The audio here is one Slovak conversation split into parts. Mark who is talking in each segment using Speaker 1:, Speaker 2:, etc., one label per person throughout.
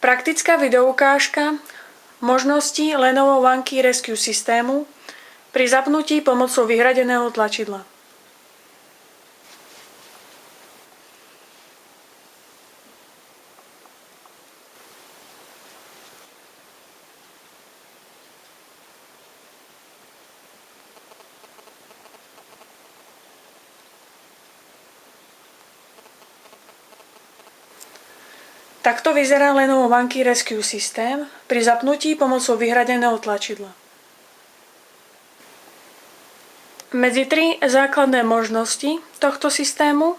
Speaker 1: Praktická videoukážka možností Lenovo One Key Rescue systému pri zapnutí pomocou vyhradeného tlačidla. Takto vyzerá Lenovo One Key Rescue systém pri zapnutí pomocou vyhradeného tlačidla. Medzi tri základné možnosti tohto systému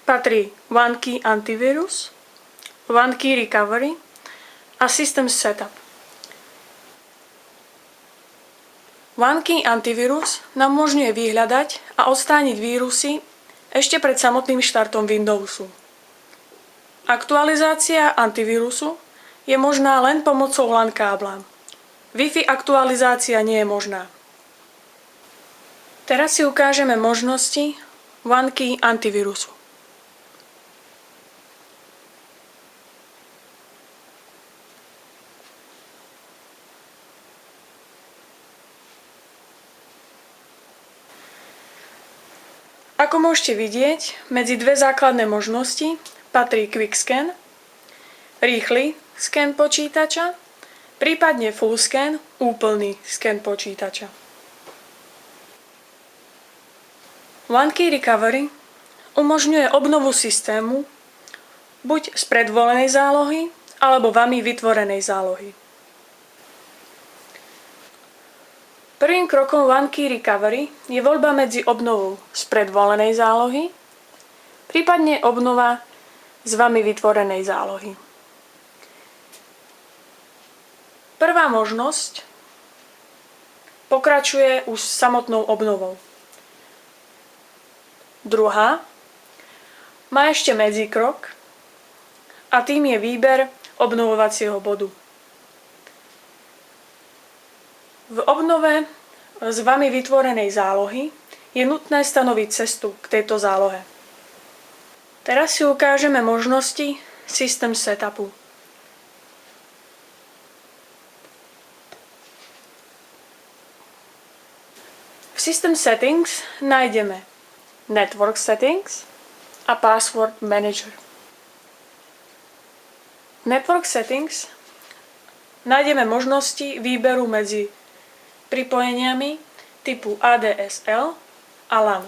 Speaker 1: patrí One Key Antivirus, One Key Recovery a System Setup. One Key Antivirus nám umožňuje vyhľadať a odstrániť vírusy ešte pred samotným štartom Windowsu. Aktualizácia antivírusu je možná len pomocou LAN kábla. Wi-Fi aktualizácia nie je možná. Teraz si ukážeme možnosti One Key antivírusu. Ako môžete vidieť, medzi dve základné možnosti patrí Quick Scan, rýchly sken počítača, prípadne Full Scan, úplný sken počítača. One Key Recovery umožňuje obnovu systému buď z predvolenej zálohy, alebo vami vytvorenej zálohy. Prvým krokom One Key Recovery je voľba medzi obnovou z predvolenej zálohy, prípadne obnova z vami vytvorenej zálohy. Prvá možnosť pokračuje už s samotnou obnovou. Druhá má ešte medzikrok a tým je výber obnovovacieho bodu. V obnove z vami vytvorenej zálohy je nutné stanoviť cestu k tejto zálohe. Teraz si ukážeme možnosti System Setupu. V System Settings nájdeme Network Settings a Password Manager. V Network Settings nájdeme možnosti výberu medzi pripojeniami typu ADSL a LAN.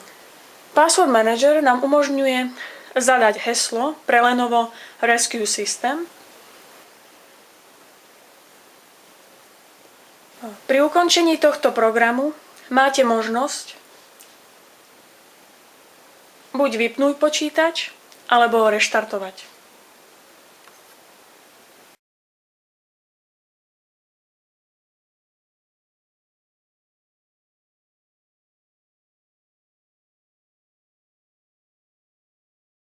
Speaker 1: Password Manager nám umožňuje zadať heslo pre Lenovo Rescue System. Pri ukončení tohto programu máte možnosť buď vypnúť počítač, alebo ho reštartovať.